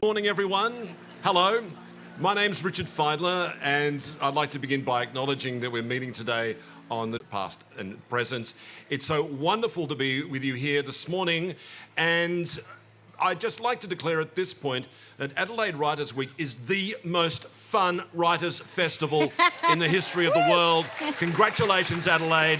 Morning, everyone. Hello. My name's Richard Fidler, and I'd like to begin by acknowledging that we're meeting today on the past and present. It's so wonderful to be with you here this morning, and I'd just like to declare at this point that Adelaide Writers' Week is the most fun writers' festival in the history of the world. Congratulations, Adelaide.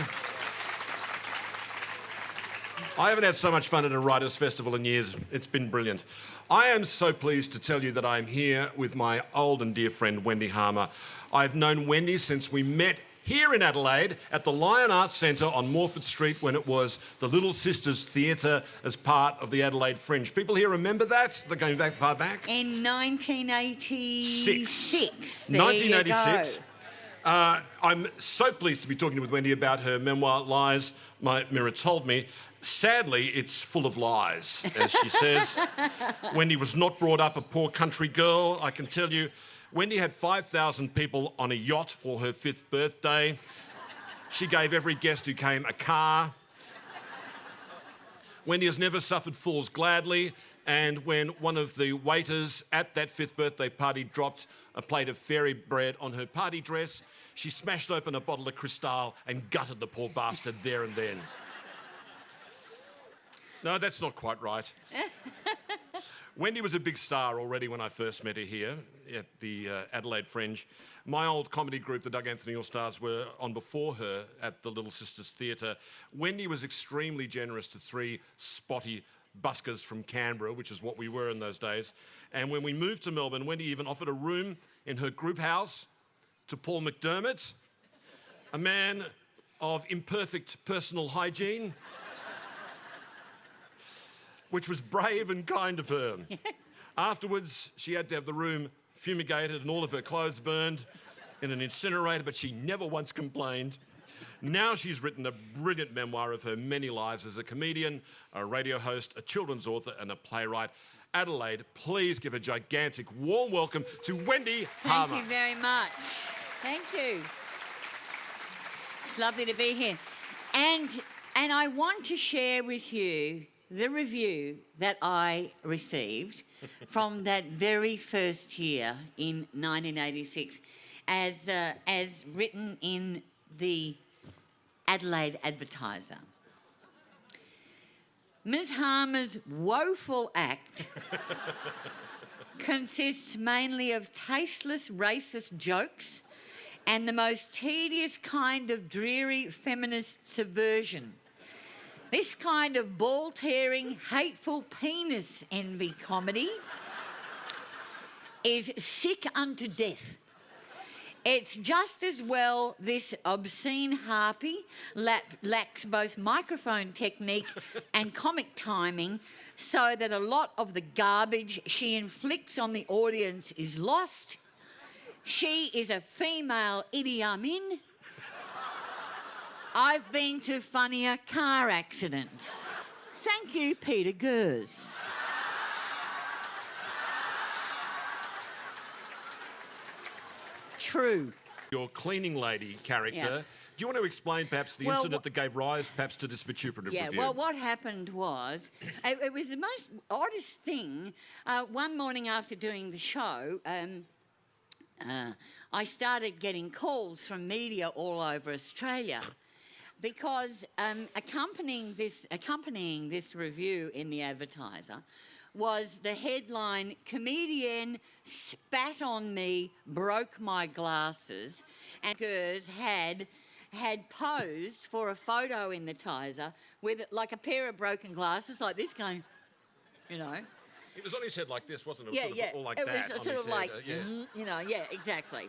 I haven't had so much fun at a writers' festival in years. It's been brilliant. I am so pleased to tell you that I'm here with my old and dear friend, Wendy Harmer. I've known Wendy since we met here in Adelaide at the Lion Arts Centre on Morford Street when it was the Little Sisters Theatre as part of the Adelaide Fringe. People here remember that? They're going back far back? In 1986. 1986. I'm so pleased to be talking with Wendy about her memoir, Lies My Mirror Told Me. Sadly, it's full of lies, as she says. Wendy was not brought up a poor country girl, I can tell you. Wendy had 5,000 people on a yacht for her 5th birthday. She gave every guest who came a car. Wendy has never suffered fools gladly, and when one of the waiters at that 5th birthday party dropped a plate of fairy bread on her party dress, she smashed open a bottle of Cristal and gutted the poor bastard there and then. No, that's not quite right. Wendy was a big star already when I first met her here at the Adelaide Fringe. My old comedy group, the Doug Anthony All-Stars, were on before her at the Little Sisters Theatre. Wendy was extremely generous to 3 spotty buskers from Canberra, which is what we were in those days. And when we moved to Melbourne, Wendy even offered a room in her group house to Paul McDermott, a man of imperfect personal hygiene, which was brave and kind of her. Afterwards, she had to have the room fumigated and all of her clothes burned in an incinerator, but she never once complained. Now she's written a brilliant memoir of her many lives as a comedian, a radio host, a children's author, and a playwright. Adelaide, please give a gigantic warm welcome to Wendy Harmer. Thank you very much. Thank you. It's lovely to be here. And I want to share with you the review that I received from that very first year in 1986 as written in the Adelaide Advertiser. Ms. Harmer's woeful act consists mainly of tasteless racist jokes and the most tedious kind of dreary feminist subversion. This kind of ball-tearing, hateful penis envy comedy is sick unto death. It's just as well this obscene harpy lacks both microphone technique and comic timing, so that a lot of the garbage she inflicts on the audience is lost. She is a female Idi Amin. I've been to funnier car accidents. Thank you, Peter Gers. True. Your cleaning lady character. Yeah. Do you want to explain perhaps the incident that gave rise perhaps to this vituperative review? Well, what happened was, it was the most oddest thing. One morning after doing the show, I started getting calls from media all over Australia. Because accompanying this review in the Advertiser was the headline, "Comedian spat on me, broke my glasses," and Gers had posed for a photo in the Tiser with like a pair of broken glasses like this going, you know. It was on his head like this, wasn't it? It was sort of all like it that. It was sort of like, you know, exactly.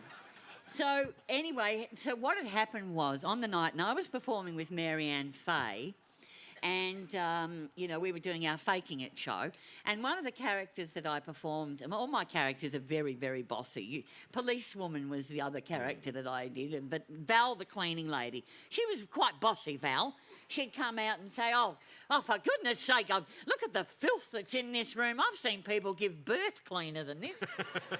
So anyway, so what had happened was on the night, and I was performing with Marianne Fay, and, you know, we were doing our Faking It show, and one of the characters that I performed, all my characters are very, very bossy. Policewoman was the other character that I did, but Val, the cleaning lady, she was quite bossy, Val. She'd come out and say, oh, for goodness sake, look at the filth that's in this room. I've seen people give birth cleaner than this,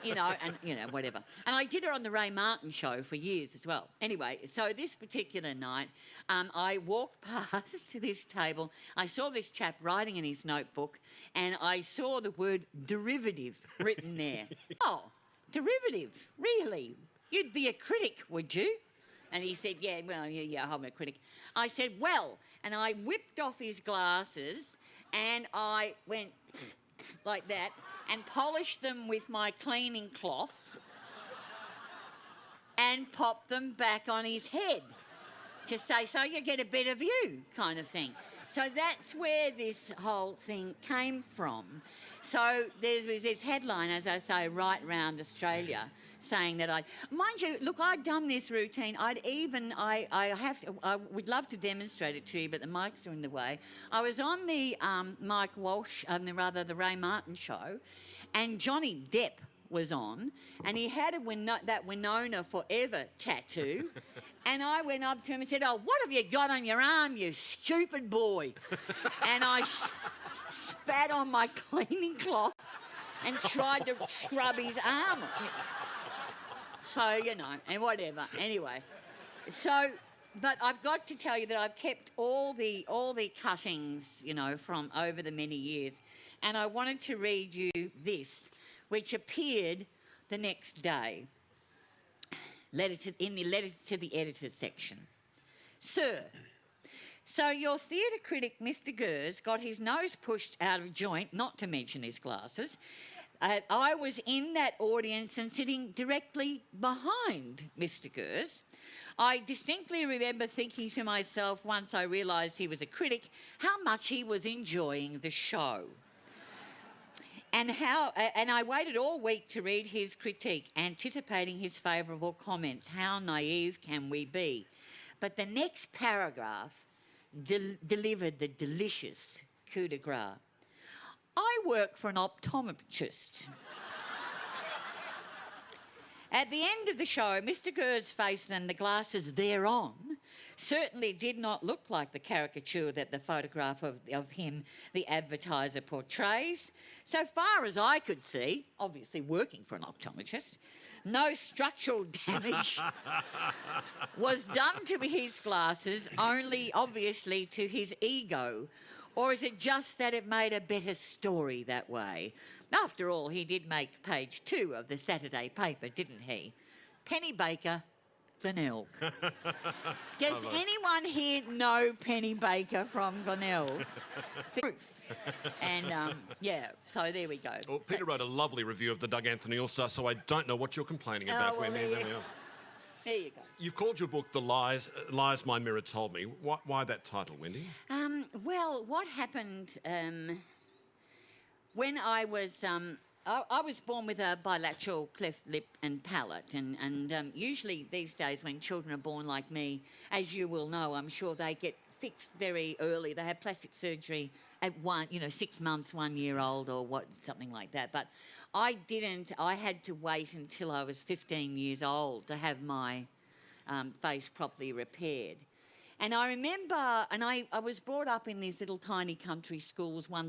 you know, and, you know, whatever. And I did her on the Ray Martin show for years as well. Anyway, so this particular night, I walked past this table table. I saw this chap writing in his notebook, and I saw the word derivative written there. Oh, derivative, really? You'd be a critic, would you? And he said, yeah, well, yeah, I'm a critic. I said, well, and I whipped off his glasses and I went like that and polished them with my cleaning cloth and popped them back on his head to say, so you get a better view kind of thing. So that's where this whole thing came from. So there was this headline, as I say, right round Australia, saying that mind you, look, I'd done this routine. I would love to demonstrate it to you, but the mics are in the way. I was on the Mike Walsh, the Ray Martin show, and Johnny Depp was on, and he had that Winona Forever tattoo. And I went up to him and said, oh, what have you got on your arm, you stupid boy? And I spat on my cleaning cloth and tried to scrub his arm. So, and whatever. Anyway, but I've got to tell you that I've kept all the cuttings, from over the many years. And I wanted to read you this, which appeared the next day. In the letter to the editor section. Sir, so your theatre critic, Mr. Gers, got his nose pushed out of joint, not to mention his glasses. I was in that audience and sitting directly behind Mr. Gers. I distinctly remember thinking to myself once I realised he was a critic, how much he was enjoying the show. And I waited all week to read his critique, anticipating his favourable comments. How naive can we be? But the next paragraph delivered the delicious coup de grace. I work for an optometrist. At the end of the show, Mr. Gers' face and the glasses thereon certainly did not look like the caricature that the photograph of him, the advertiser, portrays. So far as I could see, obviously working for an optometrist, no structural damage was done to his glasses, only obviously to his ego. Or is it just that it made a better story that way? After all, he did make page 2 of the Saturday paper, didn't he? Penny Baker, Glenelg. Does anyone here know Penny Baker from Glenelg? And, so there we go. Well, Peter wrote a lovely review of the Doug Anthony All-Star, so I don't know what you're complaining about, Wendy. There we are. There you go. You've called your book The Lies My Mirror Told Me. Why that title, Wendy? Well, what happened when I was... I was born with a bilateral cleft lip and palate, and usually these days when children are born like me, as you will know, I'm sure they get fixed very early. They have plastic surgery at 6 months, 1 year old, or something like that. But I didn't. I had to wait until I was 15 years old to have my face properly repaired. And I remember, and I was brought up in these little tiny country schools, where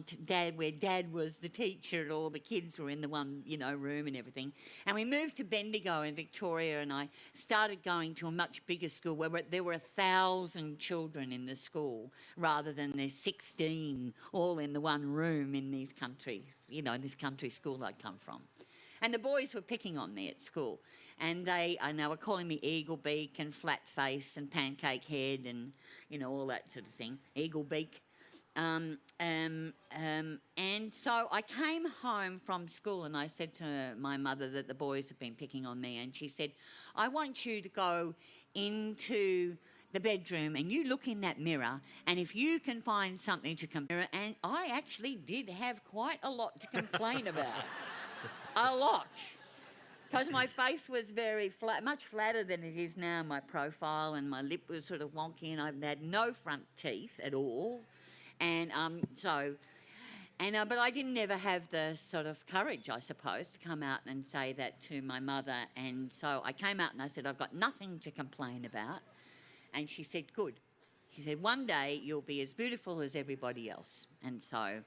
Dad was the teacher and all the kids were in the one, room and everything. And we moved to Bendigo in Victoria, and I started going to a much bigger school where there were 1,000 children in the school rather than there's 16 all in the one room in these country, in this country school I'd come from. And the boys were picking on me at school, and they were calling me eagle beak and flat face and pancake head and all that sort of thing, eagle beak. And so I came home from school and I said to my mother that the boys have been picking on me, and she said, I want you to go into the bedroom and you look in that mirror, and if you can find something to compare, and I actually did have quite a lot to complain about. A lot. Because my face was very flat, much flatter than it is now, my profile, and my lip was sort of wonky, and I had no front teeth at all. And but I didn't never have the sort of courage, I suppose, to come out and say that to my mother. And so I came out and I said, I've got nothing to complain about. And she said, good. She said, one day you'll be as beautiful as everybody else. And so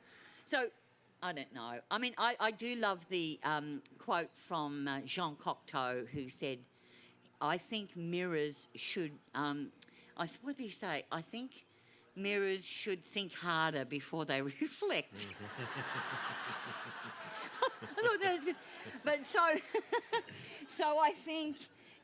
I don't know. I mean, I do love the quote from Jean Cocteau, who said, I think mirrors should... what did he say? I think mirrors should think harder before they reflect. I thought that was good. But so I think,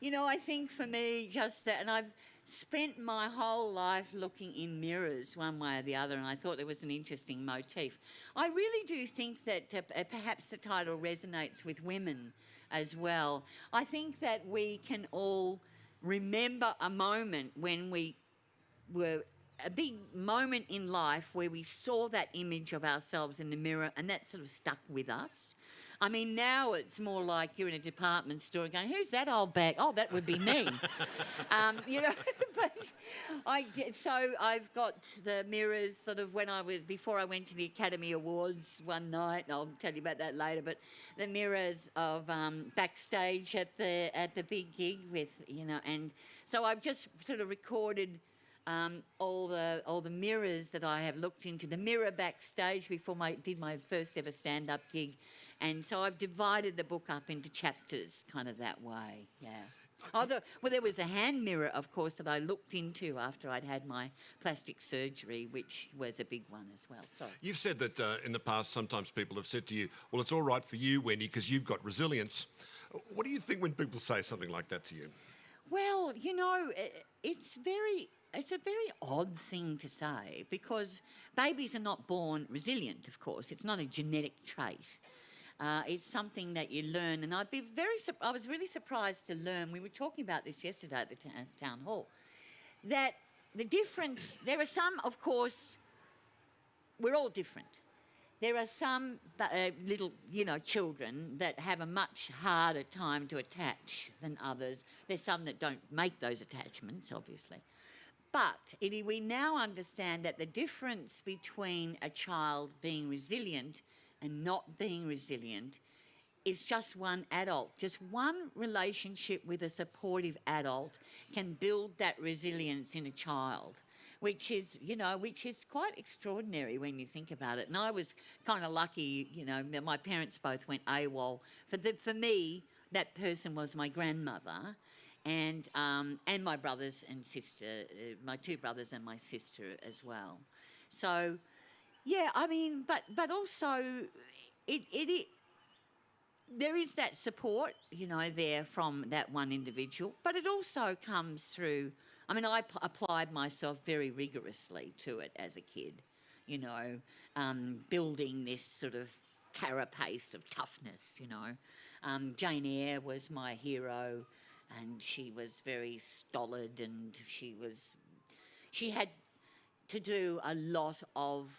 I think for me, just that, and I've spent my whole life looking in mirrors one way or the other, and I thought there was an interesting motif. I really do think that perhaps the title resonates with women as well. I think that we can all remember a moment when we were a big moment in life where we saw that image of ourselves in the mirror and that sort of stuck with us. I mean, now it's more like you're in a department store going, who's that old bag? Oh, that would be me. But so I've got the mirrors sort of before I went to the Academy Awards one night, and I'll tell you about that later, but the mirrors of backstage at the big gig with, and so I've just sort of recorded all the mirrors that I have looked into, the mirror backstage before I did my first ever stand-up gig. And so I've divided the book up into chapters kind of that way, yeah. There was a hand mirror, of course, that I looked into after I'd had my plastic surgery, which was a big one as well. Sorry. You've said that in the past sometimes people have said to you, well, it's all right for you, Wendy, because you've got resilience. What do you think when people say something like that to you? Well, it's a very odd thing to say because babies are not born resilient, of course. It's not a genetic trait. It's something that you learn, and I was really surprised to learn, we were talking about this yesterday at the town hall, that the difference, there are some, of course, we're all different. There are some little, children that have a much harder time to attach than others. There's some that don't make those attachments, obviously. But we now understand that the difference between a child being resilient and not being resilient is just one adult. Just one relationship with a supportive adult can build that resilience in a child, which is quite extraordinary when you think about it. And I was kind of lucky, that my parents both went AWOL. For me, that person was my grandmother. And my brothers and sister, my two brothers and my sister as well. So, yeah, I mean, but also there is that support, there from that one individual. But it also comes through. I mean, I applied myself very rigorously to it as a kid, building this sort of carapace of toughness. Jane Eyre was my hero. And she was very stolid, and she had to do a lot of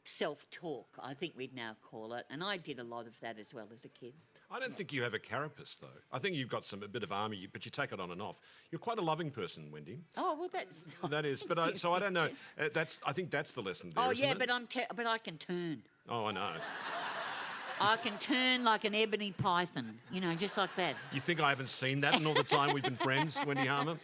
self-talk, I think we'd now call it, and I did a lot of that as well as a kid. I don't think you have a carapace, though. I think you've got a bit of armour, but you take it on and off. You're quite a loving person, Wendy. Oh, well, that's... That is, but I don't know. I think that's the lesson there, isn't it? But I can turn. Oh, I know. I can turn like an ebony python, just like that. You think I haven't seen that in all the time we've been friends, Wendy Harmer?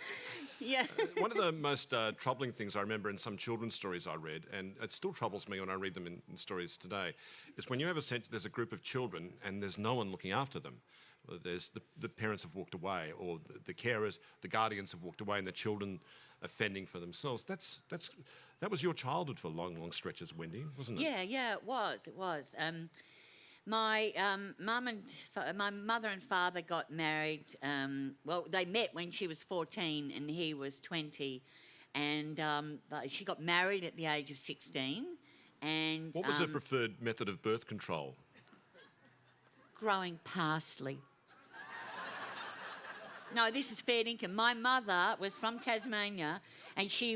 Yeah. One of the most troubling things I remember in some children's stories I read, and it still troubles me when I read them in stories today, is when you have there's a group of children and there's no one looking after them. There's the parents have walked away, or the carers, the guardians have walked away, and the children are fending for themselves. That was your childhood for long, long stretches, Wendy, wasn't it? Yeah, it was. My my mother and father got married. They met when she was 14 and he was 20, and she got married at the age of 16. And what was her preferred method of birth control? Growing parsley. No, this is fair income. My mother was from Tasmania, and she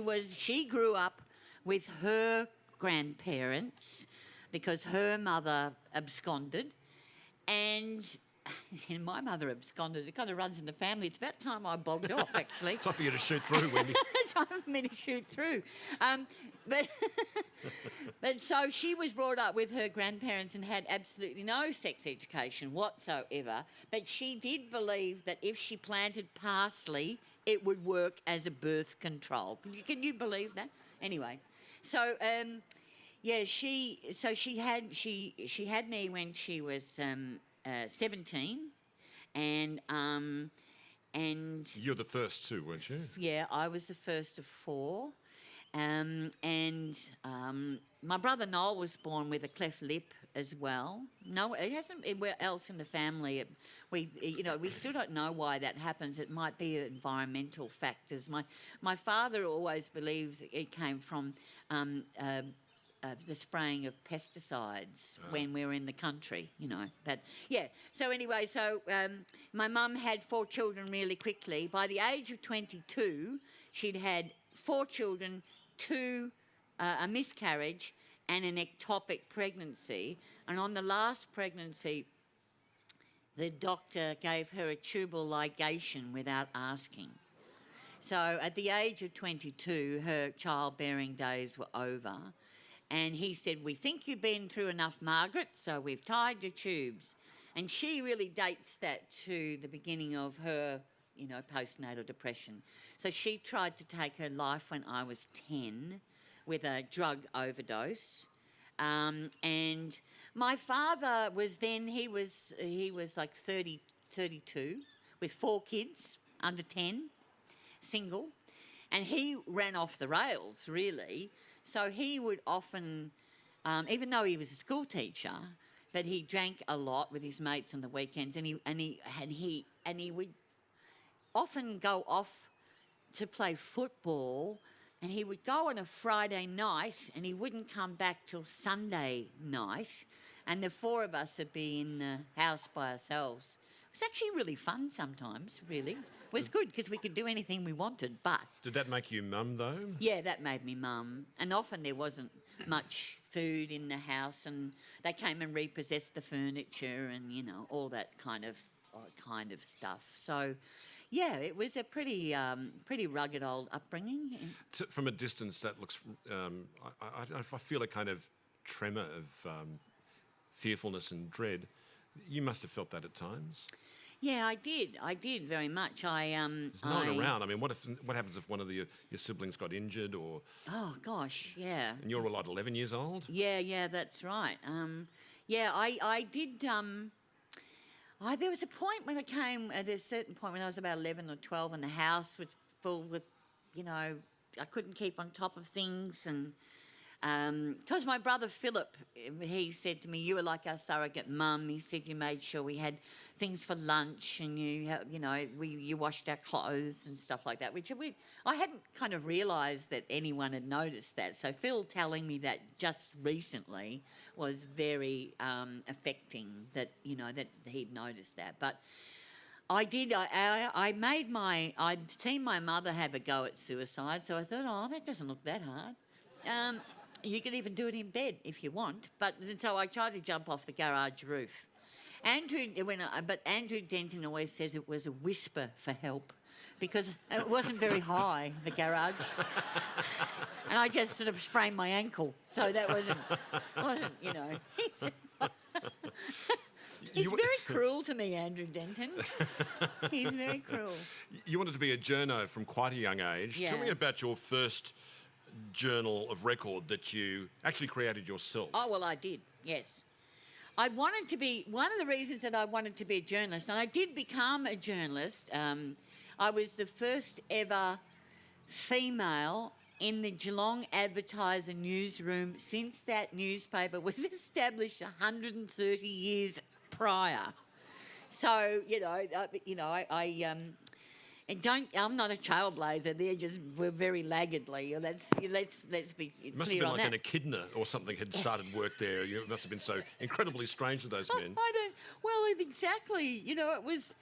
grew up with her grandparents, because her mother absconded, and my mother absconded. It kind of runs in the family. It's about time I bogged off, actually. It's time for you to shoot through, Wendy. Time for me to shoot through. But so she was brought up with her grandparents and had absolutely no sex education whatsoever. But she did believe that if she planted parsley, it would work as a birth control. Can you believe that? Anyway, so... yeah, she had me when she was 17, and you're the first too, weren't you? Yeah, I was the first of four, My brother Noel was born with a cleft lip as well. No, it hasn't anywhere else in the family. We still don't know why that happens. It might be environmental factors. My father always believes it came from the spraying of pesticides when we were in the country, But yeah, so anyway, my mum had 4 children really quickly. By the age of 22, she'd had 4 children, 2 a miscarriage and an ectopic pregnancy. And on the last pregnancy, the doctor gave her a tubal ligation without asking. So at the age of 22, her childbearing days were over. And he said, "We think you've been through enough, Margaret, so we've tied your tubes." And she really dates that to the beginning of her, postnatal depression. So she tried to take her life when I was 10 with a drug overdose. And my father was then, he was like 32 with 4 kids, under 10, single. And he ran off the rails, really. So he would often, even though he was a school teacher, but he drank a lot with his mates on the weekends, and he would often go off to play football, and he would go on a Friday night, and he wouldn't come back till Sunday night, and the 4 of us would be in the house by ourselves. It was actually really fun sometimes, really. It was good because we could do anything we wanted, but... Did that make you mum, though? Yeah, that made me mum. And often there wasn't much food in the house, and they came and repossessed the furniture and, all that kind of stuff. So, yeah, it was a pretty rugged old upbringing. From a distance, that looks... I feel a kind of tremor of fearfulness and dread. You must have felt that at times. Yeah, I did very much. There's no one around. I mean, what happens if one of your siblings got injured or... Oh, gosh, yeah. And you're like 11 years old? Yeah, that's right. I did... there was a point when I came, at a certain point when I was about 11 or 12, and the house was full with, I couldn't keep on top of things, and... Because my brother Philip, he said to me, "You were like our surrogate mum." He said you made sure we had things for lunch, and you washed our clothes and stuff like that. Which I hadn't kind of realised that anyone had noticed that. So Phil telling me that just recently was very affecting. That that he'd noticed that, but. I did. I'd seen my mother have a go at suicide, so I thought, oh, that doesn't look that hard. You can even do it in bed if you want. But so I tried to jump off the garage roof. But Andrew Denton always says it was a whisper for help because it wasn't very high, the garage. And I just sort of sprained my ankle, so that wasn't. He's very cruel to me, Andrew Denton. He's very cruel. You wanted to be a journo from quite a young age. Yeah. Tell me about your first journal of record that you actually created yourself. Oh, well, I did, yes. I wanted to be, one of the reasons that I wanted to be a journalist, and I did become a journalist, I was the first ever female in the Geelong Advertiser newsroom since that newspaper was established 130 years prior. So, I'm not a trailblazer. We're very laggardly. Let's be It must have clear been on like that. an echidna or something had started work there. It must have been so incredibly strange to those men. Exactly. It was.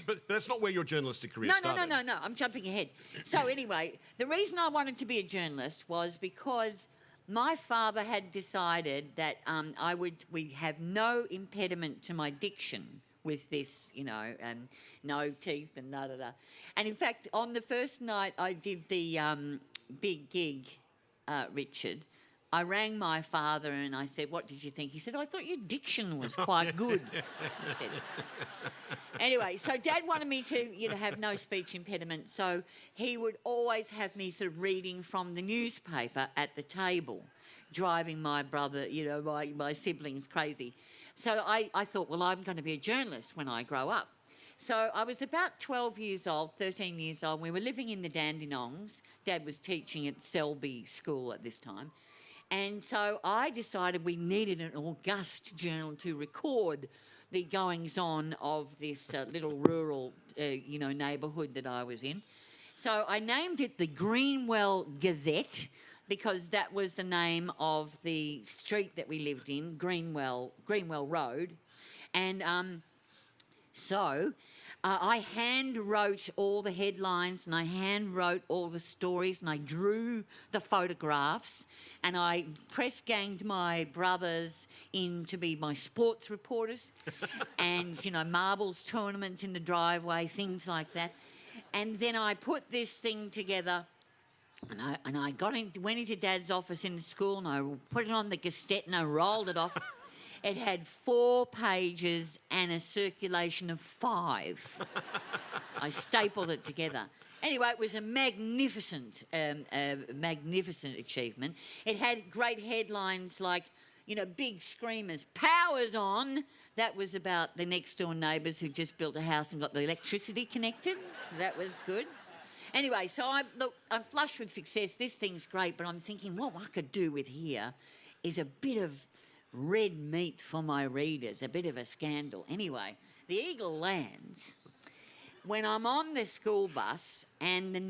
But that's not where your journalistic career No. started. I'm jumping ahead. So anyway, the reason I wanted to be a journalist was because my father had decided that we have no impediment to my diction with this, no teeth and da-da-da. And in fact, on the first night I did the big gig, Richard, I rang my father and I said, "What did you think?" He said, "I thought your diction was quite good." He said. Anyway, so Dad wanted me to, have no speech impediment, so he would always have me sort of reading from the newspaper at the table, driving my brother, my siblings crazy. So I thought, well, I'm going to be a journalist when I grow up. So I was about 12 years old, 13 years old. We were living in the Dandenongs. Dad was teaching at Selby School at this time. And so I decided we needed an august journal to record the goings-on of this little rural, neighbourhood that I was in. So I named it the Greenwell Gazette because that was the name of the street that we lived in, Greenwell Road. And I hand wrote all the headlines and I hand wrote all the stories and I drew the photographs and I press ganged my brothers in to be my sports reporters and, marbles tournaments in the driveway, things like that. And then I put this thing together and I went into Dad's office in the school and I put it on the cassette and I rolled it off. It had 4 pages and a circulation of 5. I stapled it together. Anyway, it was a magnificent achievement. It had great headlines like, big screamers, "Power's on." That was about the next door neighbours who just built a house and got the electricity connected. So that was good. Anyway, so I'm flush with success. This thing's great, but I'm thinking what I could do with here is a bit of red meat for my readers, a bit of a scandal. Anyway, the Eagle lands when I'm on the school bus and the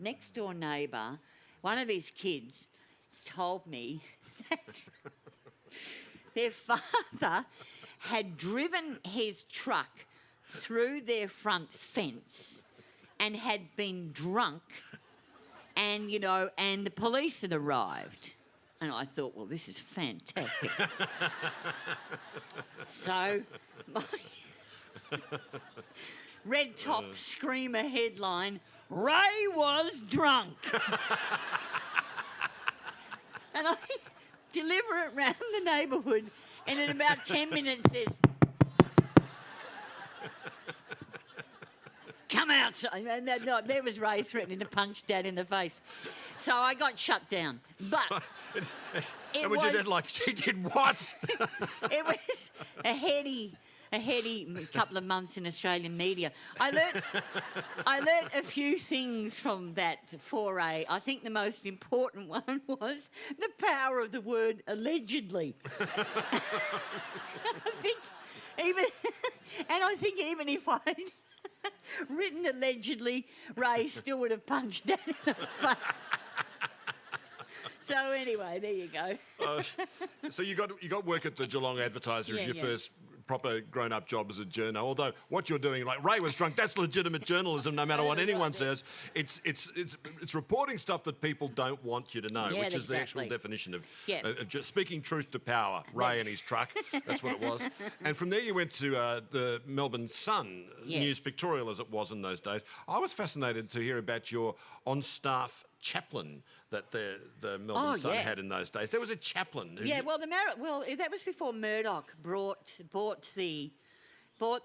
next door neighbour, one of his kids, told me that their father had driven his truck through their front fence and had been drunk and the police had arrived. And I thought, well, this is fantastic. So my red top screamer headline, "Ray was drunk." And I deliver it round the neighbourhood and in about 10 minutes there's, "Come outside." And there was Ray threatening to punch Dad in the face. So I got shut down. But and was your dad like, "She did what?" It was a heady couple of months in Australian media. I learnt a few things from that foray. I think the most important one was the power of the word allegedly. I think even if I'd written allegedly, Ray still would have punched Dad in the face. So anyway, there you go. So you got work at the Geelong Advertiser as your first proper grown-up job as a journo. Although what you're doing, like Ray was drunk, that's legitimate journalism. No matter what anyone says, it's reporting stuff that people don't want you to know, which is the actual definition of just speaking truth to power. Ray and his truck, that's what it was. And from there you went to the Melbourne Sun News Pictorial, as it was in those days. I was fascinated to hear about your on-staff chaplain that the Melbourne Sun had in those days. There was a chaplain. That was before Murdoch bought the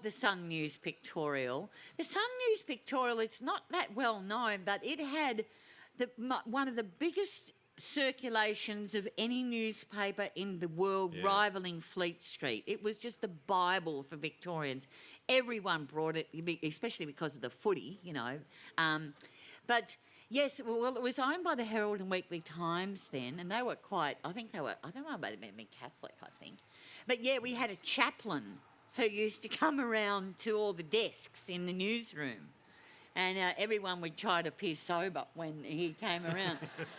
Sun News Pictorial. The Sun News Pictorial, it's not that well known, but it had one of the biggest circulations of any newspaper in the world, rivaling Fleet Street. It was just the Bible for Victorians. Everyone brought it, especially because of the footy, But yes, well, it was owned by the Herald and Weekly Times then, and they were I don't know, they may have been Catholic, I think. But yeah, we had a chaplain who used to come around to all the desks in the newsroom, and everyone would try to appear sober when he came around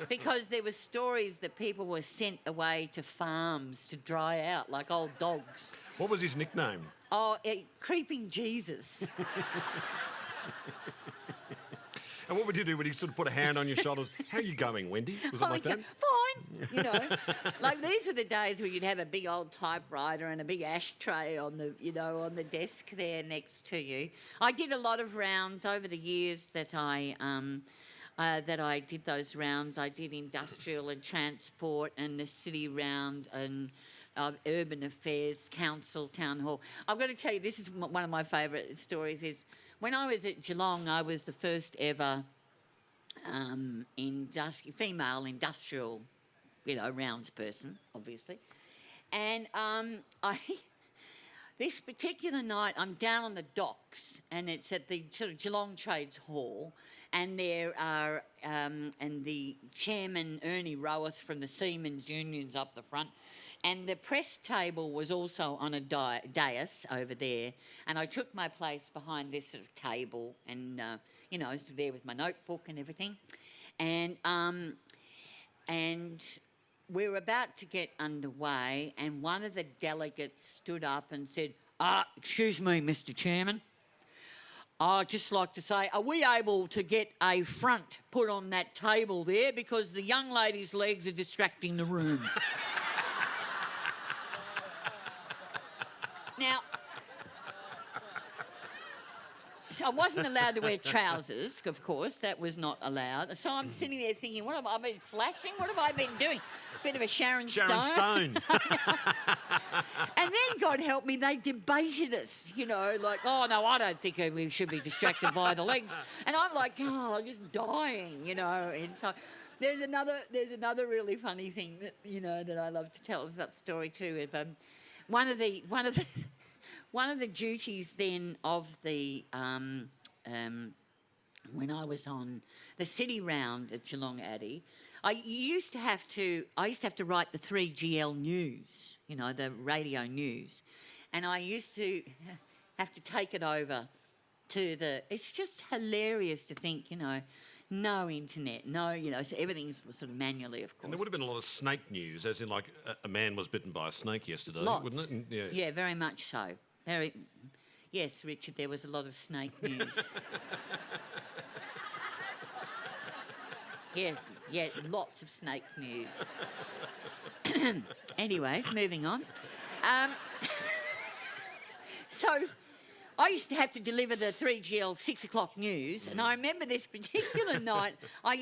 because there were stories that people were sent away to farms to dry out like old dogs. What was his nickname? Oh, Creeping Jesus. And what would you do? Would he sort of put a hand on your shoulders? "How are you going, Wendy?" Was it like that? Fine. Like these were the days where you'd have a big old typewriter and a big ashtray on the desk there next to you. I did a lot of rounds over the years that I did those rounds. I did industrial and transport and the city round and urban affairs, council, town hall. I've got to tell you, this is one of my favourite stories. Is when I was at Geelong, I was the first ever female industrial, rounds person, obviously, and this particular night, I'm down on the docks, and it's at the sort of Geelong Trades Hall, and there are and the chairman Ernie Roworth from the Seamen's Union's up the front, and the press table was also on a dais over there, and I took my place behind this sort of table, and you know, I was there with my notebook and everything, and we were about to get underway, and one of the delegates stood up and said, excuse me, Mr. Chairman, I'd just like to say, are we able to get a front put on that table there, because the young lady's legs are distracting the room? Now, so I wasn't allowed to wear trousers, of course. That was not allowed. So I'm sitting there thinking, what have I been flashing? What have I been doing? Bit of a Sharon Stone. Sharon Stone. And then, God help me, they debated it, you know, like, oh, no, I don't think we should be distracted by the legs. And I'm like, oh, I'm just dying, you know. And so there's another really funny thing that, you know, that I love to tell. It's that story too of one of the duties then of the when I was on the city round at Geelong Addy, I used to have to write the 3GL news, you know, the radio news, and I used to have to take it over to the. It's just hilarious to think, you know. No internet, no, you know, so everything's sort of manually, of course. And there would have been a lot of snake news, as in like a man was bitten by a snake yesterday, Lots. wouldn't it? And, yeah, very much so. Yes, Richard, there was a lot of snake news. Yeah, lots of snake news. Anyway, moving on. So I used to have to deliver the 3GL 6 o'clock news, and I remember this particular night,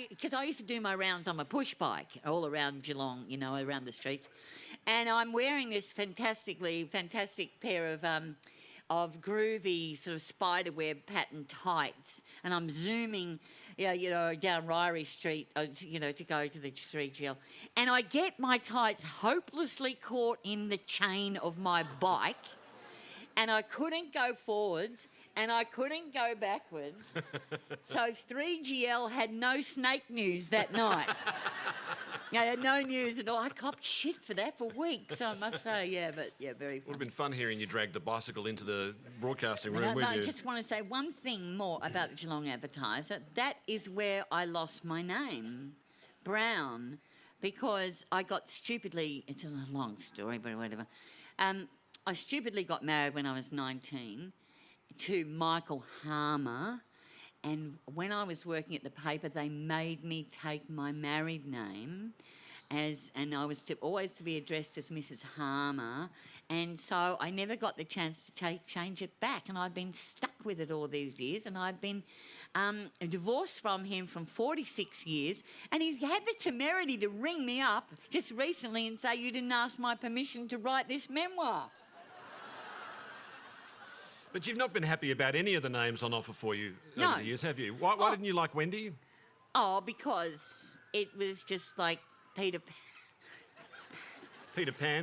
because I used to do my rounds on my push bike all around Geelong, you know, around the streets, and I'm wearing this fantastic pair of groovy sort of spiderweb pattern tights, and I'm zooming, you know, down Ryrie Street, you know, to go to the 3GL, and I get my tights hopelessly caught in the chain of my bike. And I couldn't go forwards and I couldn't go backwards. So 3GL had no snake news that night. They had no news at all. I copped shit for that for weeks, I must say. Yeah, but yeah, very fun. Would have been fun hearing you drag the bicycle into the broadcasting room, No, wouldn't you? I just want to say one thing more about the Geelong Advertiser. That is where I lost my name, Brown, because I got stupidly, it's a long story, but whatever. I stupidly got married when I was 19 to Michael Harmer, and when I was working at the paper, they made me take my married name, and I was always to be addressed as Mrs. Harmer, and so I never got the chance to change it back, and I've been stuck with it all these years, and I've been divorced from him from 46 years, and he had the temerity to ring me up just recently and say, you didn't ask my permission to write this memoir. But you've not been happy about any of the names on offer for you No. over the years, have you? Why didn't you like Wendy? Oh, because it was just like Peter Pan's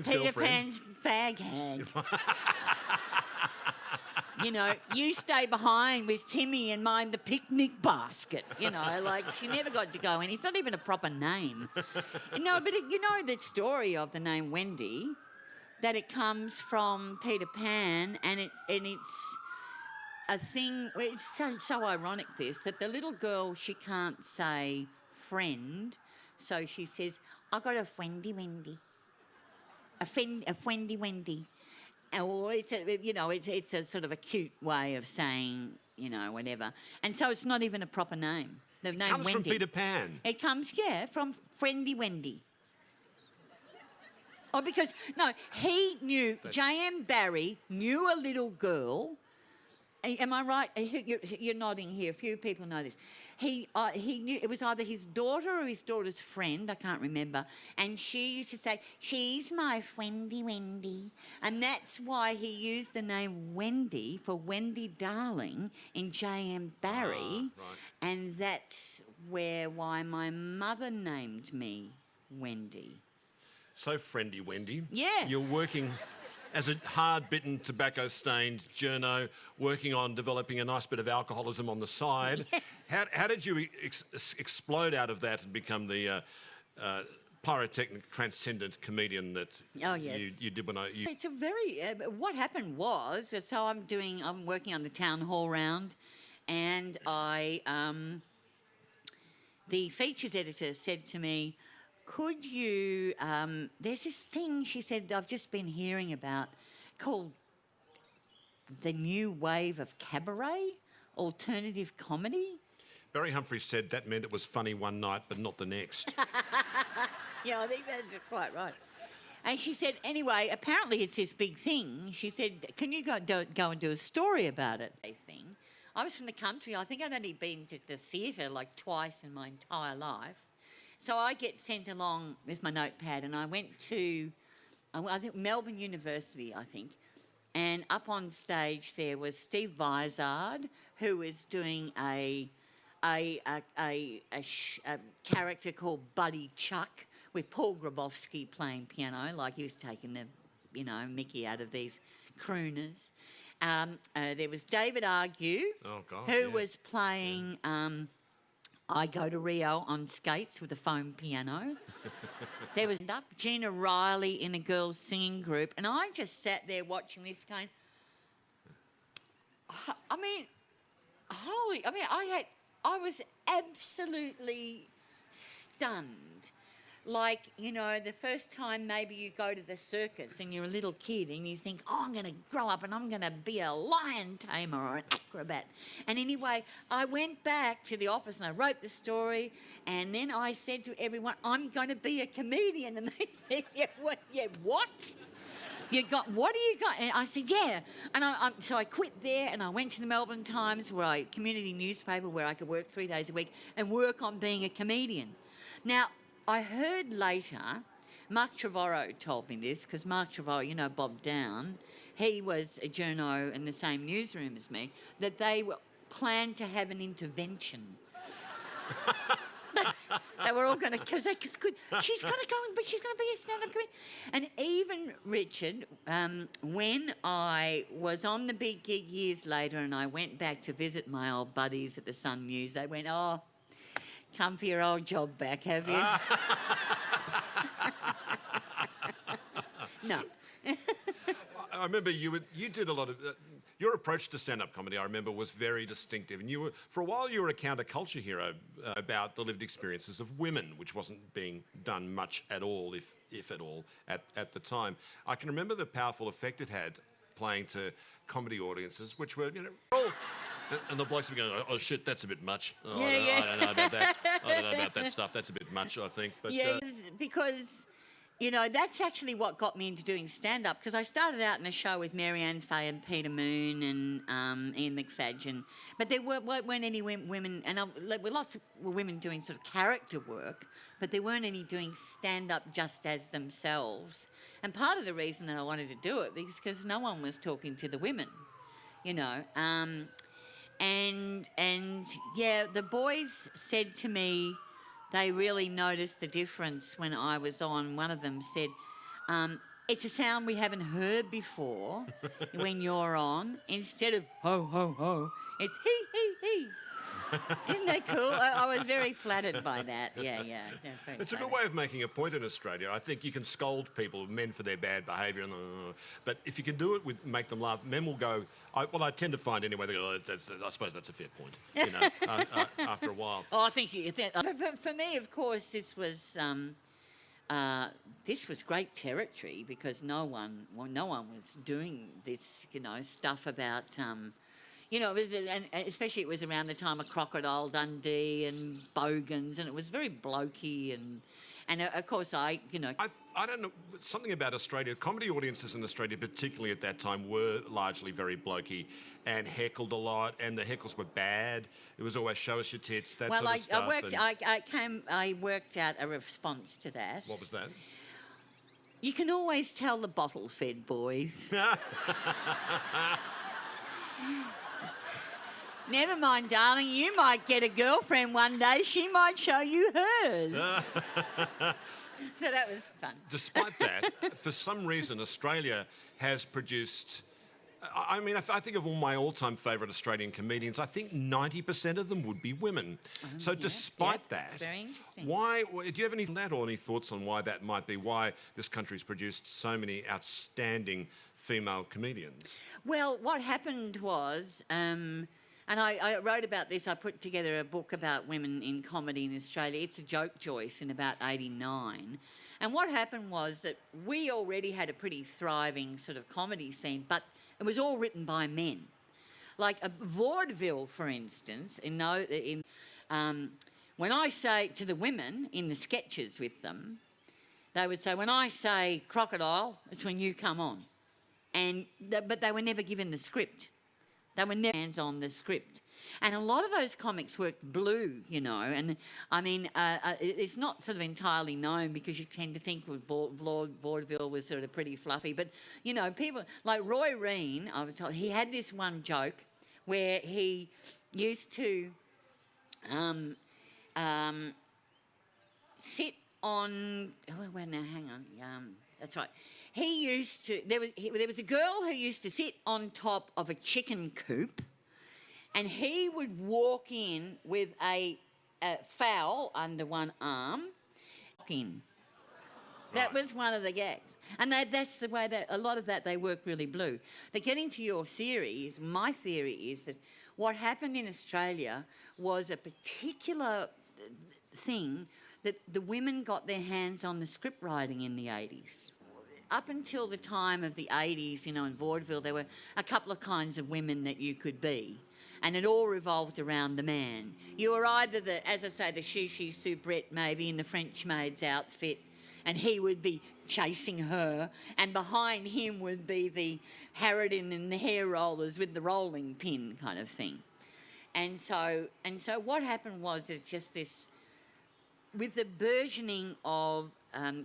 Peter girlfriend. Pan's fag hag. You know, you stay behind with Timmy and mind the picnic basket. You know, like she never got to go in. It's not even a proper name. No, but you know the story of the name Wendy, that it comes from Peter Pan, and it's a thing. It's so ironic this that the little girl, she can't say friend, so she says, "I got a friendy Wendy, a friendy Wendy." Or it's a sort of a cute way of saying, you know, whatever. And so it's not even a proper name. The name Comes Wendy. from Peter Pan. It comes, from friendy Wendy. Oh, because, no, he knew, J.M. Barrie knew a little girl. Am I right? You're nodding here. A few people know this. He knew, it was either his daughter or his daughter's friend, I can't remember, and she used to say, "She's my friendy Wendy." And that's why he used the name Wendy for Wendy Darling in J.M. Barrie. Right. And that's why my mother named me Wendy. So friendy, Wendy. Yeah. You're working as a hard-bitten, tobacco-stained journo working on developing a nice bit of alcoholism on the side. Yes. How did you explode out of that and become the pyrotechnic, transcendent comedian that you did when you... It's a very... what happened was, so I'm working on the town hall round, and the features editor said to me, could you... there's this thing, she said, I've just been hearing about, called the new wave of cabaret, alternative comedy. Barry Humphries said that meant it was funny one night, but not the next. Yeah, I think that's quite right. And she said, anyway, apparently it's this big thing. She said, can you go and do a story about it? I was from the country. I think I'd only been to the theatre like twice in my entire life. So I get sent along with my notepad, and I went to, I think, Melbourne University, I think. And up on stage there was Steve Vizard, who was doing a character called Buddy Chuck, with Paul Grabowski playing piano, like he was taking the, Mickey out of these crooners. There was David Argue, who was playing I Go to Rio on skates with a foam piano. There was Gina Riley in a girls' singing group, and I just sat there watching this going, I was absolutely stunned. Like, the first time maybe you go to the circus and you're a little kid and you think, I'm going to grow up and I'm going to be a lion tamer or an acrobat. And anyway, I went back to the office and I wrote the story, and then I said to everyone, I'm going to be a comedian. And they said, what? What do you got? And I said, yeah. And so I quit there and I went to the Melbourne Times, community newspaper, where I could work 3 days a week and work on being a comedian. Now, I heard later, Mark Trevorrow told me this, because Mark Trevorrow, Bob Down, he was a journo in the same newsroom as me, that they planned to have an intervention. They were all going to, because they could, she's going to go, but she's going to be a stand-up comedian. And even Richard, when I was on the big gig years later and I went back to visit my old buddies at the Sun News, they went, oh, come for your old job back, have you? No. I remember you did a lot of... your approach to stand-up comedy, I remember, was very distinctive. And for a while, you were a counterculture hero about the lived experiences of women, which wasn't being done much at all, if at all, at the time. I can remember the powerful effect it had playing to comedy audiences, which were, all... And the blokes were going, oh, shit, that's a bit much. Oh, I don't know about that. I don't know about that stuff. That's a bit much, I think. But, because, that's actually what got me into doing stand-up, because I started out in a show with Marianne Fay and Peter Moon and Ian McFadgen, but there weren't any women, and there were lots of women doing sort of character work, but there weren't any doing stand-up just as themselves. And part of the reason that I wanted to do it was because no one was talking to the women, And the boys said to me they really noticed the difference when I was on. One of them said, it's a sound we haven't heard before when you're on. Instead of ho, ho, ho, it's he, he, he. Isn't that cool? I was very flattered by that. Yeah. It's a good way of making a point in Australia. I think you can scold people, men, for their bad behaviour, but if you can do it make them laugh, men will go. I tend to find anyway. They go, I suppose that's a fair point. After a while. Oh, I think for me, of course, this was great territory, because no one was doing this, stuff about. It was, and especially it was around the time of Crocodile Dundee and Bogans, and it was very blokey, and of course I don't know, something about Australia. Comedy audiences in Australia, particularly at that time, were largely very blokey and heckled a lot, and the heckles were bad. It was always show us your tits, that sort of stuff. I worked out a response to that. What was that? You can always tell the bottle-fed boys. Never mind, darling. You might get a girlfriend one day. She might show you hers. So that was fun. Despite that, for some reason, Australia has produced... I mean, if I think of all my all-time favourite Australian comedians, I think 90% of them would be women. So despite that, it's very interesting. why... Do you have any thoughts on why that might be, why this country's produced so many outstanding female comedians? Well, what happened was, and I wrote about this, I put together a book about women in comedy in Australia. It's a joke, Joyce, in about 89. And what happened was that we already had a pretty thriving sort of comedy scene, but it was all written by men. Like vaudeville, for instance, when I say to the women in the sketches with them, they would say, when I say crocodile, it's when you come on. But they were never given the script. They were never hands on the script. And a lot of those comics worked blue, you know, and I mean, it's not sort of entirely known because you tend to think vaudeville was sort of pretty fluffy. But, you know, people like Roy Reen, I was told, he had this one joke where he used to sit on, well, now hang on, that's right. He used to, there was a girl who used to sit on top of a chicken coop, and he would walk in with a fowl under one arm, in. That was one of the gags. And that's the way that, a lot of that, they work really blue. But getting to your theory, my theory is that what happened in Australia was a particular thing that the women got their hands on the script writing in the 80s. Up until the time of the 80s, you know, in vaudeville, there were a couple of kinds of women that you could be. And it all revolved around the man. You were either as I say, the Shishi soubrette maybe in the French maid's outfit, and he would be chasing her, and behind him would be the harridan and the hair rollers with the rolling pin kind of thing. And so what happened was, it's just this, with the burgeoning of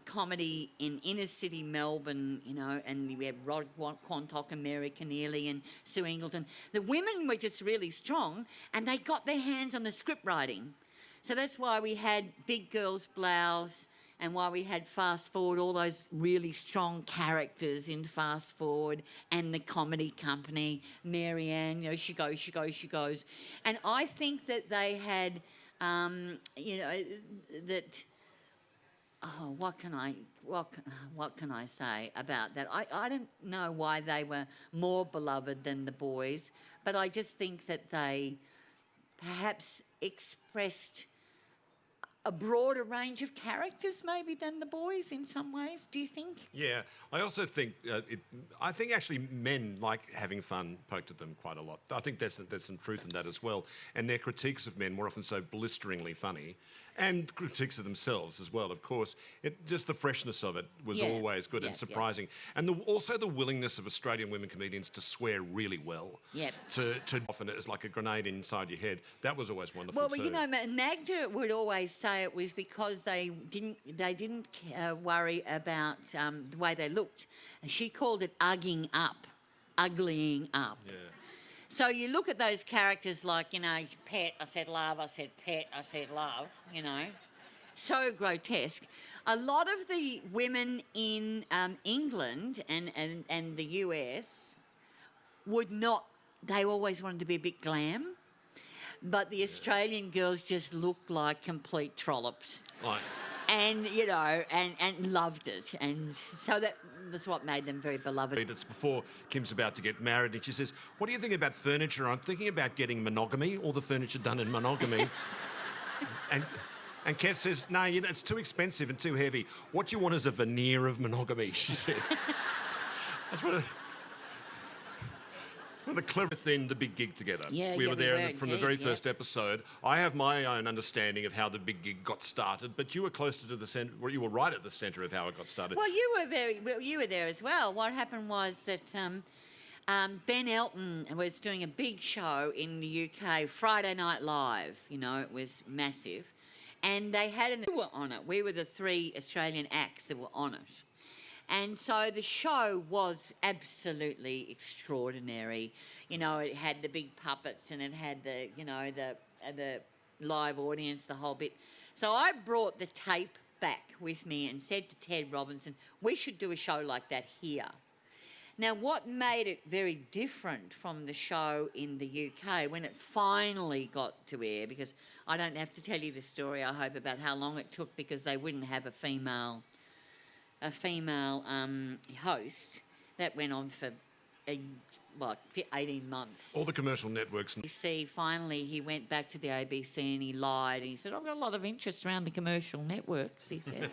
comedy in inner city Melbourne, you know, and we had Rod Quantock and Mary Keneally and Sue Ingleton. The women were just really strong, and they got their hands on the script writing. So that's why we had Big Girls Blouse, and why we had Fast Forward, all those really strong characters in Fast Forward, and the Comedy Company, Mary Ann, you know, she goes. And I think that they had, you know, that... Oh, what can I say about that? I don't know why they were more beloved than the boys, but I just think that they perhaps expressed a broader range of characters maybe than the boys in some ways. Do you think? Yeah, I also think I think actually men like having fun poked at them quite a lot. I think there's some truth in that as well. And their critiques of men were often so blisteringly funny. And critiques of themselves as well, of course. Just the freshness of it was always good and surprising. And also the willingness of Australian women comedians to swear really well. Yeah. To often it's like a grenade inside your head. That was always wonderful too. Well, you know, Magda would always say it was because they didn't worry about the way they looked. She called it uglying up. Yeah. So you look at those characters like, you know, pet, I said love, I said pet, I said love, you know. So grotesque. A lot of the women in England and the US would not, they always wanted to be a bit glam, but the Australian girls just looked like complete trollops. Right. And, you know, and loved it. And so that was what made them very beloved. It's before Kim's about to get married, and she says, what do you think about furniture? I'm thinking about getting monogamy, all the furniture done in monogamy. and Kev says, no, you know, it's too expensive and too heavy. What you want is a veneer of monogamy, she said. That's what the clever thing, the big gig together. Yeah, we were there from the very yeah. first episode. I have my own understanding of how the big gig got started, but you were closer to the centre, you were right at the centre of how it got started. Well, you were there as well. What happened was that Ben Elton was doing a big show in the UK, Friday Night Live. You know, it was massive, and they had we were on it. We were the 3 Australian acts that were on it. And so the show was absolutely extraordinary. You know, it had the big puppets and it had the, you know, the live audience, the whole bit. So I brought the tape back with me and said to Ted Robinson, we should do a show like that here. Now, what made it very different from the show in the UK when it finally got to air, because I don't have to tell you the story, I hope, about how long it took because they wouldn't have a female host. That went on for 18 months. All the commercial networks. ABC, finally, he went back to the ABC and he lied. And he said, I've got a lot of interest around the commercial networks, he said.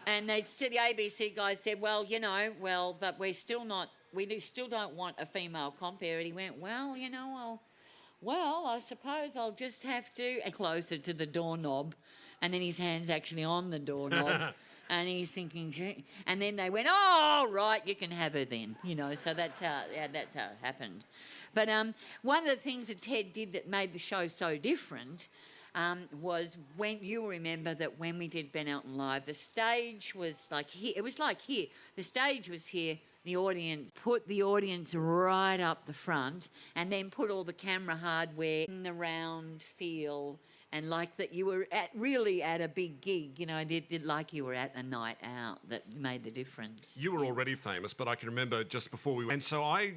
And they said, the ABC guy said, well, you know, but we still don't want a female compere. And he went, well, you know, I suppose I'll just have to, and closer to the doorknob. And then his hand's actually on the doorknob. And he's thinking, gee. And then they went, oh, right, you can have her then. You know, so that's how it happened. But one of the things that Ted did that made the show so different was when you remember that when we did Ben Elton Live, the stage was like here. It was like here. The stage was here. The audience put the audience right up the front and then put all the camera hardware in the round feel. And like that you were really at a big gig, you know, like you were at a night out that made the difference. You were already famous, but I can remember just before we went. And so I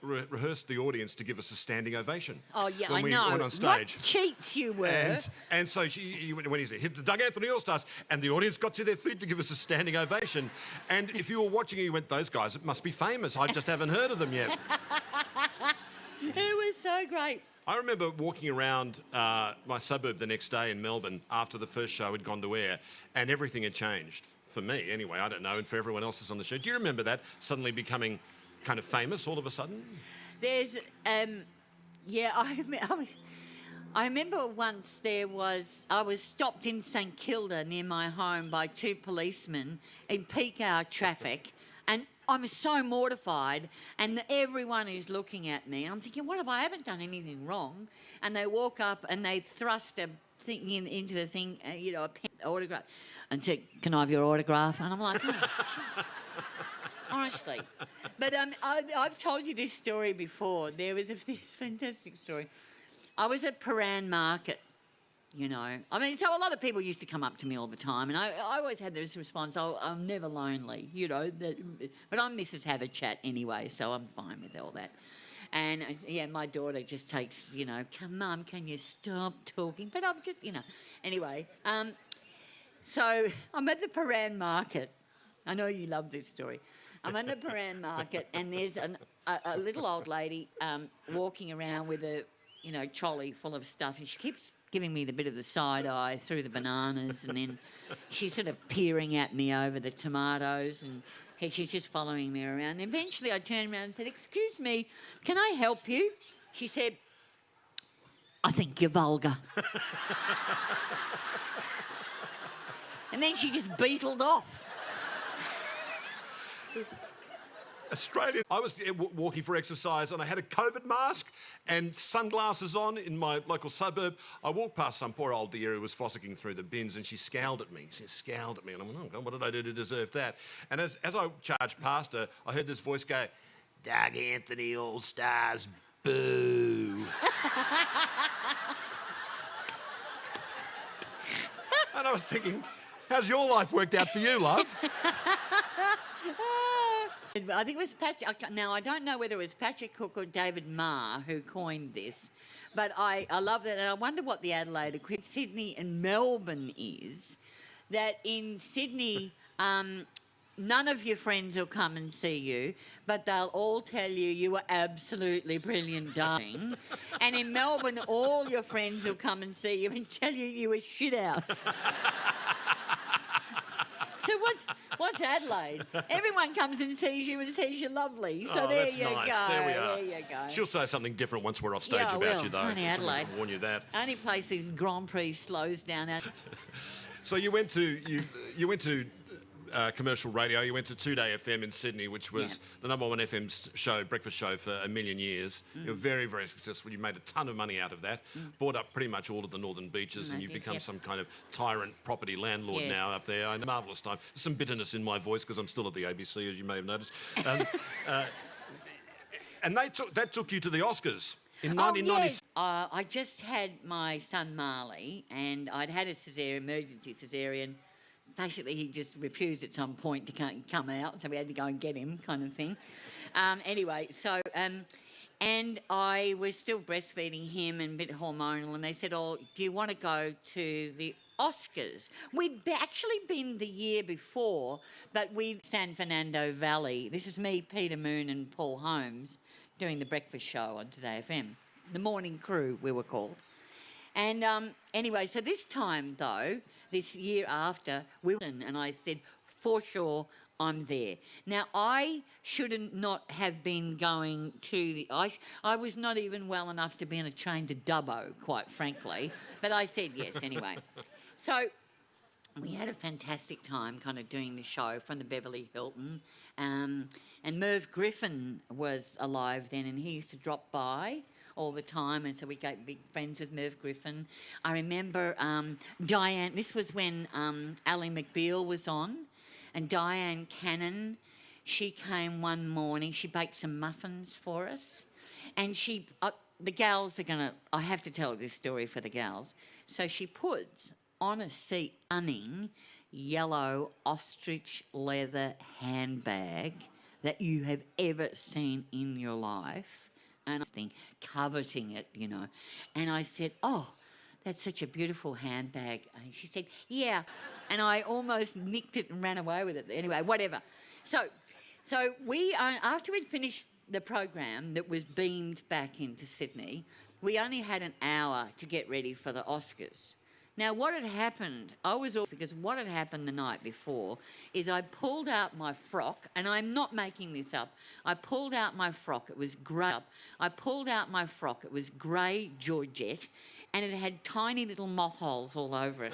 rehearsed the audience to give us a standing ovation. Oh, yeah, when we I know. went on stage. What cheats you were. And so when he said, hit the Doug Anthony All-Stars, and the audience got to their feet to give us a standing ovation. And if you were watching, you went, those guys must be famous. I just haven't heard of them yet. It was so great. I remember walking around my suburb the next day in Melbourne after the first show had gone to air, and everything had changed. For me, anyway, I don't know, and for everyone else that's on the show. Do you remember that, suddenly becoming kind of famous all of a sudden? There's, I remember once I was stopped in St Kilda near my home by two policemen in peak hour traffic, and I'm so mortified, and everyone is looking at me. And I'm thinking, what have I haven't done anything wrong? And they walk up and they thrust a thing into the thing, a pen autograph, and said, "Can I have your autograph?" And I'm like, oh, honestly. But I've told you this story before. There was this fantastic story. I was at Paran Market. You know, I mean, so a lot of people used to come up to me all the time, and I always had this response, I'm never lonely, you know, but I'm Mrs. Have a Chat anyway, so I'm fine with all that. And, yeah, my daughter just takes, you know, come, Mum, can you stop talking? But I'm just, you know, anyway. So I'm at the Paran Market. I know you love this story. I'm at the Paran Market, and there's a little old lady walking around with a, you know, trolley full of stuff, and she keeps giving me the bit of the side eye through the bananas, and then she's sort of peering at me over the tomatoes, and she's just following me around. And eventually I turned around and said, "Excuse me, can I help you?" She said, "I think you're vulgar." And then she just beetled off. Australia. I was walking for exercise and I had a COVID mask and sunglasses on in my local suburb. I walked past some poor old dear who was fossicking through the bins, and she scowled at me. She scowled at me, and I went, "Oh God, what did I do to deserve that?" And as I charged past her, I heard this voice go, "Doug Anthony All-Stars, boo." And I was thinking, how's your life worked out for you, love? I think it was Patrick. Now, I don't know whether it was Patrick Cook or David Marr who coined this, but I love that. And I wonder what the Adelaide equivalent, Sydney and Melbourne is. That in Sydney, none of your friends will come and see you, but they'll all tell you you were absolutely brilliant, darling. And in Melbourne, all your friends will come and see you and tell you you were shithouse. So what's Adelaide? Everyone comes and sees you and says you're lovely. So there that's you nice. go. There we are. There you go. She'll say something different once we're off stage Yeah, I about will. you, though. Funny Adelaide. I'll warn you that. Only place these Grand Prix slows down at. So you went to commercial radio. You went to 2Day FM in Sydney, which was the #1 FM show, breakfast show for a million years. You were very, very successful. You made a ton of money out of that, bought up pretty much all of the northern beaches, and you've become some kind of tyrant property landlord now up there. A marvellous time. There's some bitterness in my voice because I'm still at the ABC, as you may have noticed. And that took you to the Oscars in 1996. I just had my son Marley, and I'd had a emergency caesarean. Basically, he just refused at some point to come out, so we had to go and get him, kind of thing. Anyway, so and I was still breastfeeding him and a bit hormonal, and they said, "Oh, do you want to go to the Oscars?" We'd actually been the year before, but San Fernando Valley. This is me, Peter Moon, and Paul Holmes doing the breakfast show on Today FM. The morning crew, we were called. And anyway, so this time, though, this year after, and I said, for sure, I'm there. Now, I should not have been going to the... I was not even well enough to be on a train to Dubbo, quite frankly, but I said yes anyway. So we had a fantastic time kind of doing the show from the Beverly Hilton. And Merv Griffin was alive then, and he used to drop by all the time, and so we got big friends with Merv Griffin. I remember Diane, this was when Ally McBeal was on, and Diane Cannon, she came one morning, she baked some muffins for us, and the gals are gonna, I have to tell this story for the gals. So she puts on a seat, stunning yellow ostrich leather handbag that you have ever seen in your life, and I was coveting it, you know. And I said, "Oh, that's such a beautiful handbag." And she said, "Yeah," and I almost nicked it and ran away with it. Anyway, whatever. So we after we'd finished the program that was beamed back into Sydney, we only had an hour to get ready for the Oscars. Now, what had happened, because what had happened the night before is I pulled out my frock, and I'm not making this up. I pulled out my frock, it was grey. It was grey Georgette, and it had tiny little moth holes all over it.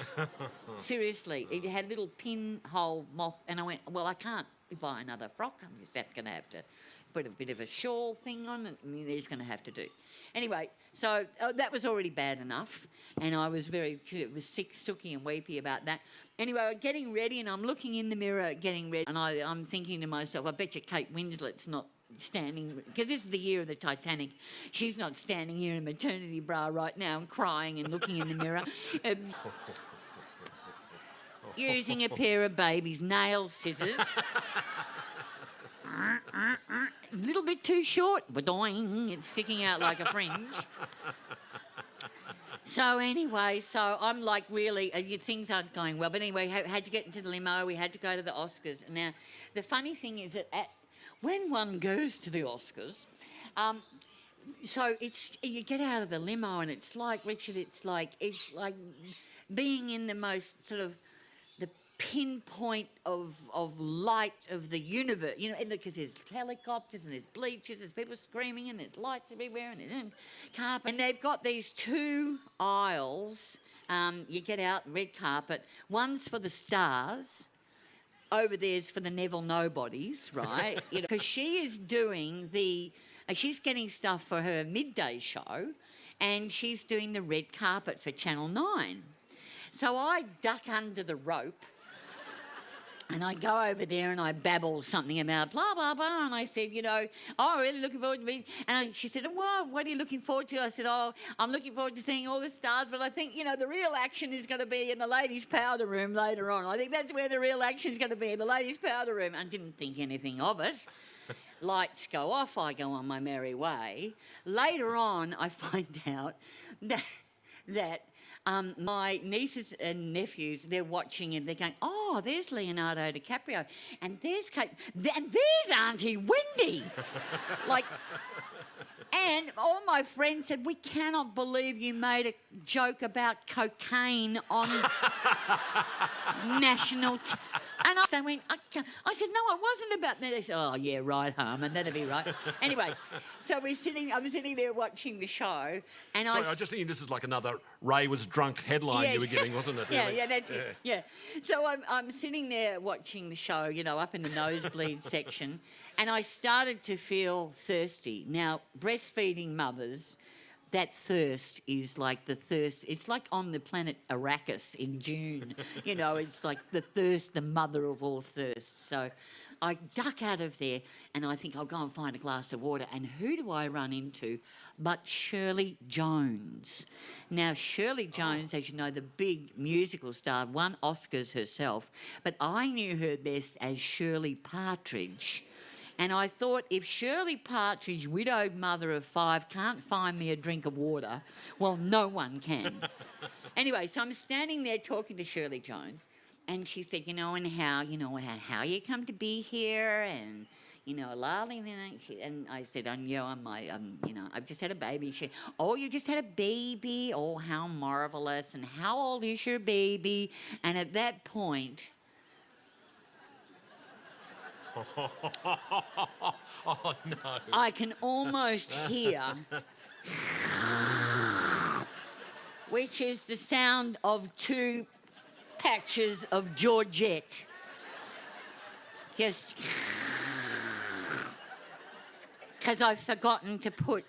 Seriously, it had little pinhole moth, and I went, well, I can't buy another frock. I'm just going to have to put a bit of a shawl thing on it, and he's going to have to do. Anyway, so that was already bad enough, and I was sick, sooky and weepy about that. Anyway, I'm getting ready, and I'm looking in the mirror getting ready, and I'm thinking to myself, I bet you Kate Winslet's not standing, because this is the year of the Titanic, she's not standing here in a maternity bra right now and crying and looking in the mirror. Using a pair of baby's nail scissors. A little bit too short, ba-doing, it's sticking out like a fringe. So anyway, I'm like, really, things aren't going well. But anyway, had to get into the limo, we had to go to the Oscars. Now, the funny thing is that when one goes to the Oscars, so you get out of the limo, and it's like, Richard, it's like being in the most sort of pinpoint of light of the universe, you know, because there's helicopters and there's bleachers, there's people screaming, and there's lights everywhere, and there's carpet. And they've got these two aisles. You get out, red carpet. One's for the stars. Over there's for the Neville Nobodies, right? You know, because she is doing she's getting stuff for her midday show, and she's doing the red carpet for Channel 9. So I duck under the rope, and I go over there and I babble something about blah, blah, blah. And I said, you know, "Oh, really looking forward to being..." And she said, "Well, what are you looking forward to?" I said, "Oh, I'm looking forward to seeing all the stars, but I think, you know, the real action is going to be in the ladies' powder room later on. I think that's where the real action is going to be, in the ladies' powder room." I didn't think anything of it. Lights go off, I go on my merry way. Later on, I find out that my nieces and nephews, they're watching and they're going, "Oh, there's Leonardo DiCaprio, and there's Kate, and there's Auntie Wendy." And all my friends said, "We cannot believe you made a joke about cocaine on national And I went, I said, no, it wasn't about that. They said, oh, yeah, right, Harmer, that'd be right. Anyway, so I'm sitting there watching the show, and Sorry, I was just thinking this is like another Ray was drunk headline you were giving, wasn't it? Yeah, really? yeah, that's it. Yeah. So I'm sitting there watching the show, you know, up in the nosebleed section, and I started to feel thirsty. Now, breastfeeding mothers, that thirst is like the thirst. It's like on the planet Arrakis in June. You know, it's like the thirst, the mother of all thirsts. So I duck out of there and I think I'll go and find a glass of water. And who do I run into but Shirley Jones? Now, Shirley Jones, as you know, the big musical star, won Oscars herself, but I knew her best as Shirley Partridge. And I thought, if Shirley Partridge, widowed mother of 5, can't find me a drink of water, well, no one can. Anyway, so I'm standing there talking to Shirley Jones, and she said, how you come to be here, and, Lali, and I said, I've just had a baby. She, oh, you just had a baby? Oh, how marvellous, and how old is your baby? And at that point... Oh, no. I can almost hear, which is the sound of 2 patches of Georgette. Just because I've forgotten to put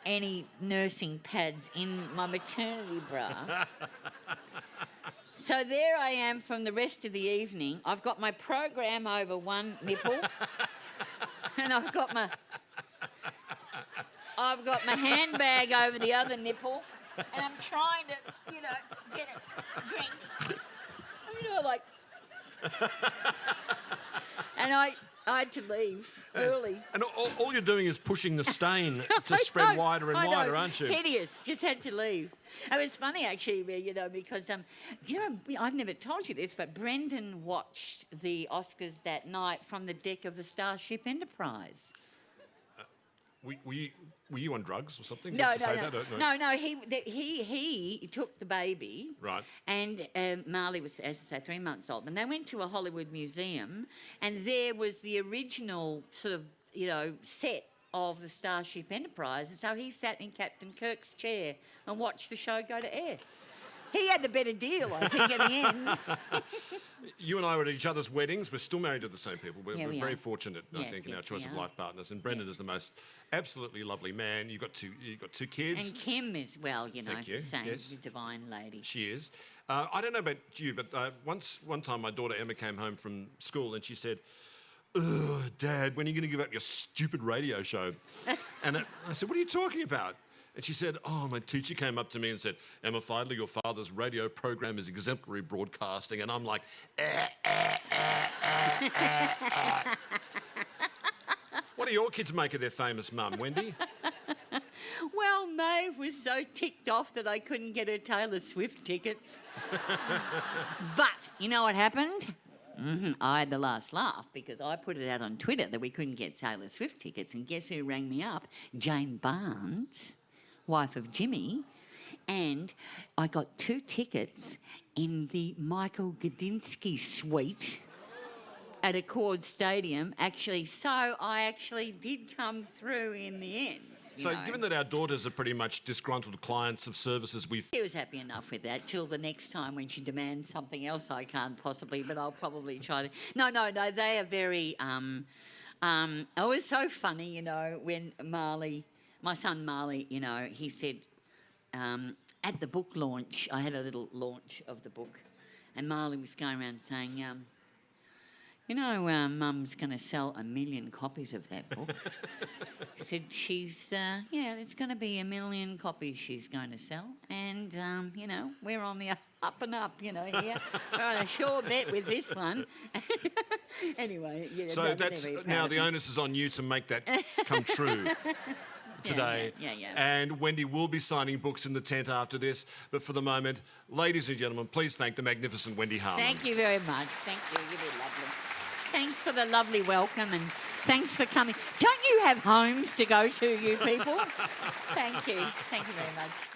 any nursing pads in my maternity bra. So there I am from the rest of the evening. I've got my program over one nipple, and I've got my handbag over the other nipple, and I'm trying to, get a drink. And I had to leave early. And all you're doing is pushing the stain to spread wider and wider, aren't you? Hideous. Just had to leave. It was funny, actually, because, I've never told you this, but Brendan watched the Oscars that night from the deck of the Starship Enterprise. Were you on drugs or something? No. He took the baby. Right. And Marley was, as I say, 3 months old. And they went to a Hollywood museum, and there was the original sort of, set of the Starship Enterprise. And so he sat in Captain Kirk's chair and watched the show go to air. He had the better deal, I think, in the end. You and I were at each other's weddings. We're still married to the same people. We're very fortunate, I think, in our choice of life partners. And Brendan is the most absolutely lovely man. You've got two kids. And Kim is, Thank you. Same, yes. divine lady. She is. I don't know about you, but one time my daughter Emma came home from school and she said, "Ugh, Dad, when are you going to give up your stupid radio show?" And I said, "What are you talking about?" And she said, "Oh, my teacher came up to me and said, Emma Fidler, your father's radio program is exemplary broadcasting." And I'm like, What do your kids make of their famous mum, Wendy? Well, Maeve was so ticked off that I couldn't get her Taylor Swift tickets. But you know what happened? I had the last laugh because I put it out on Twitter that we couldn't get Taylor Swift tickets, and guess who rang me up? Jane Barnes, wife of Jimmy, and I got 2 tickets in the Michael Gudinski suite at Accord Stadium, actually. So I actually did come through in the end. So given that our daughters are pretty much disgruntled clients of services we've... He was happy enough with that till the next time when she demands something else I can't possibly, but I'll probably try to... No, they are very... it was so funny, when Marley, my son Marley, he said, at the book launch, I had a little launch of the book, and Marley was going around saying, Mum's going to sell 1 million copies of that book. He said she's, it's going to be 1 million copies she's going to sell. And, we're on the up and up, here. We're on a sure bet with this one. Anyway, So that's now the onus is on you to make that come true. Today. Yeah. And Wendy will be signing books in the tent after this. But for the moment, ladies and gentlemen, please thank the magnificent Wendy Harmer. Thank you very much. Thank you. You're very lovely. Thanks for the lovely welcome and thanks for coming. Don't you have homes to go to, you people? Thank you. Thank you very much.